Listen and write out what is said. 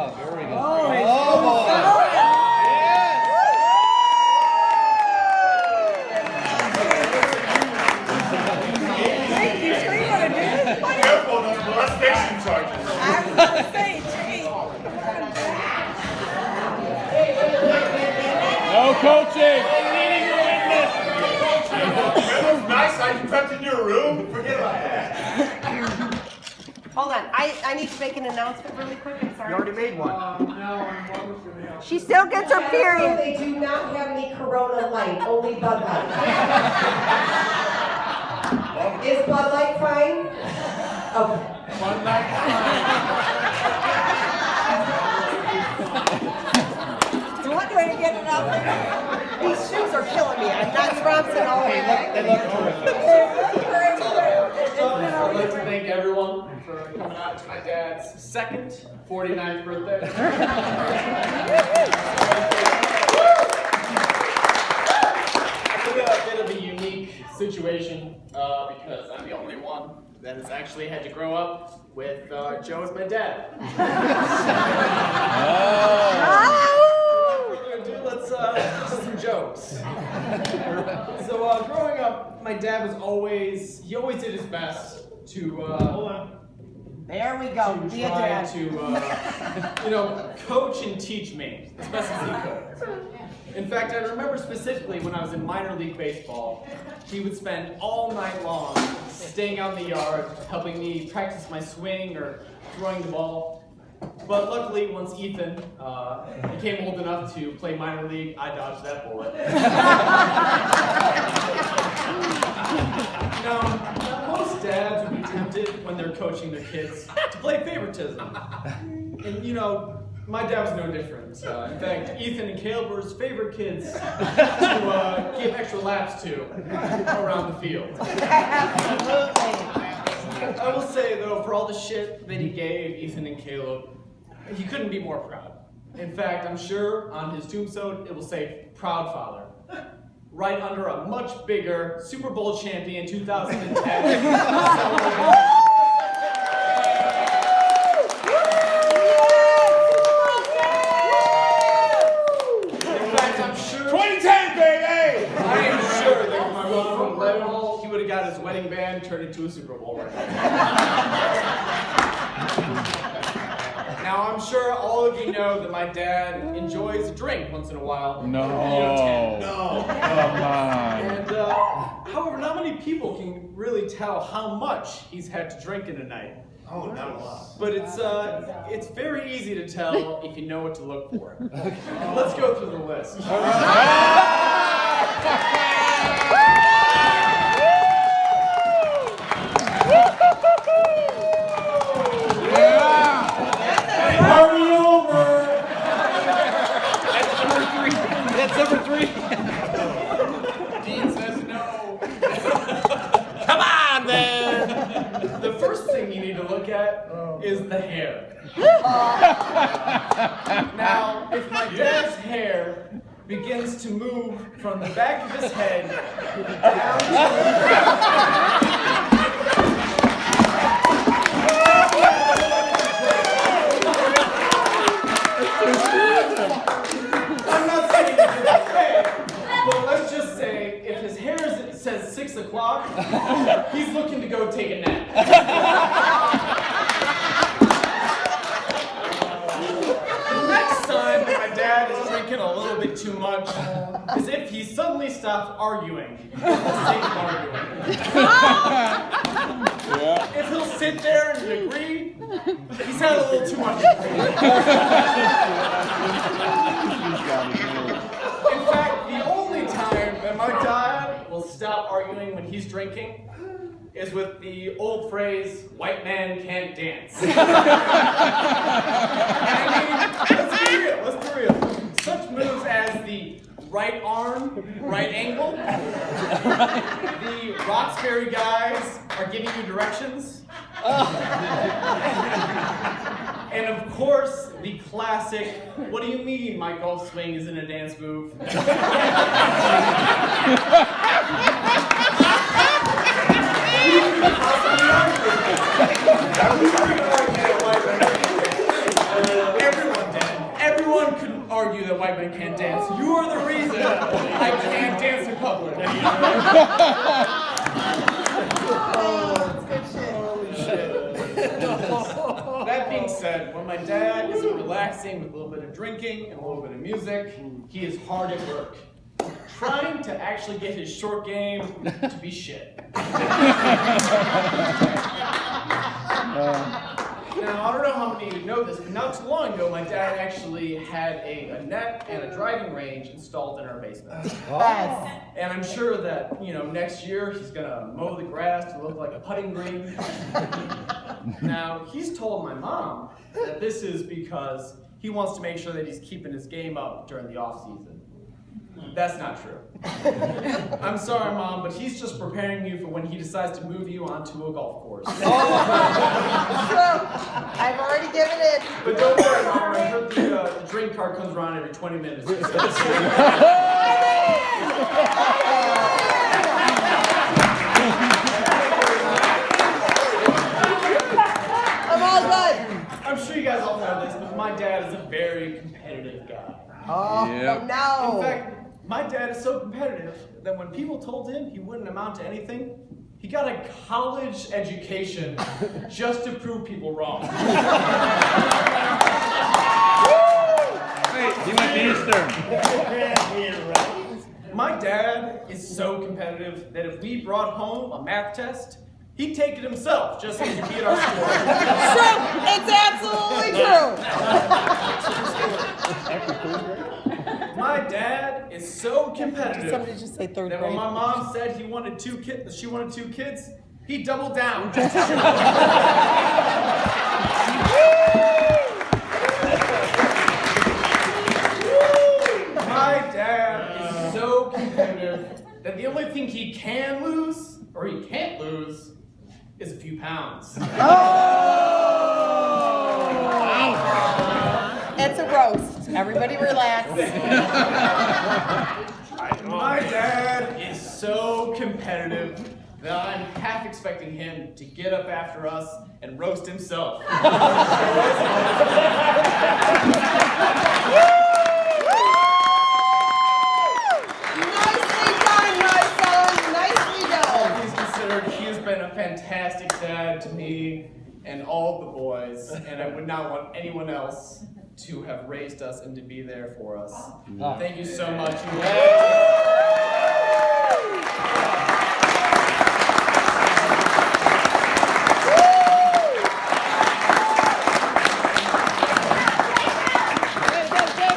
job. Very good. Careful, those molestation charges. I was gonna say, gee. No coaching. That was nice. I crept into your room. Forget about that. Hold on, I need to make an announcement really quick, I'm sorry. You already made one. She still gets her period. They do not have any Corona Light, only Bud Light. Is Bud Light fine? Okay. One night. What way to get it out there? These shoes are killing me. I'm not Thompson all the way. They look terrific. I'd like to thank everyone for coming out to my dad's second 49th birthday. It's a bit of a unique situation because I'm the only one that has actually had to grow up with Joe as my dad. Without further ado, let's do some jokes. So growing up, my dad was always did his best to There we go. to Be a try dad. to coach and teach me as best as he could. In fact, I remember specifically when I was in minor league baseball, he would spend all night long staying out in the yard, helping me practice my swing or throwing the ball. But luckily, once Ethan became old enough to play minor league, I dodged that bullet. Now, most dads would be tempted when they're coaching their kids to play favoritism. And my dad was no different. In fact, Ethan and Caleb were his favorite kids to give extra laps to around the field. I will say, though, for all the shit that he gave Ethan and Caleb, he couldn't be more proud. In fact, I'm sure on his tombstone it will say, "Proud Father," right under a much bigger Super Bowl champion 2010. I am sure that if my brother from Lebanon, he would have got his wedding band turned into a Super Bowl right now, I'm sure all of you know that my dad enjoys a drink once in a while. No. No. Come on. And, however, not many people can really tell how much he's had to drink in a night. Oh, not a lot. But it's very easy to tell if you know what to look for. Let's go through the list. Party over. That's number three. Dean says no. Come on, then. The first thing you need to look at is the hair. Now, if my dad's hair begins to move from the back of his head down to I'm not saying it's okay, but let's just say if his hair says 6 o'clock, he's looking to go take a nap. Next time my dad is drinking a little bit too much is if he suddenly stops arguing for the sake of arguing. If he'll sit there and agree, he's had a little too much. In fact, the only time that my dad will stop arguing when he's drinking is with the old phrase, "white man can't dance." And I mean, let's be real. Such moves as the right arm, right angle, the Roxbury guys are giving you directions, and of course, the classic, "What do you mean my golf swing isn't a dance move?" Everyone white man can't dance. You are the reason I can't dance in public. That being said, when my dad isn't relaxing with a little bit of drinking and a little bit of music, he is hard at work, trying to actually get his short game to be shit. Now, I don't know how many of you know this, but not too long ago, my dad actually had a net and a driving range installed in our basement. Yes. And I'm sure that, next year he's gonna mow the grass to look like a putting green. Now, he's told my mom that this is because he wants to make sure that he's keeping his game up during the off season. That's not true. I'm sorry, Mom, but he's just preparing you for when he decides to move you onto a golf course. True. I've already given it. But don't worry, Mom, I heard the drink card comes around every 20 minutes. I'm all good. I'm sure you guys all know this, but my dad is a very competitive guy. Oh, Yep. no. In fact, my dad is so competitive that when people told him he wouldn't amount to anything, he got a college education just to prove people wrong. Wait, he might be Eastern. My dad is so competitive that if we brought home a math test, he'd take it himself just so he could beat our score. True. It's absolutely true. My dad is so competitive Somebody just say third that when grade. my mom said she wanted two kids, he doubled down. My dad is so competitive that the only thing he can lose, or he can't lose, is a few pounds. It's a roast. Everybody relax. My dad is so competitive that I'm half expecting him to get up after us and roast himself. Nicely done, my son. Nicely All done. things considered, he has been a fantastic dad to me and all the boys, and I would not want anyone else to have raised us and to be there for us. Thank you so much.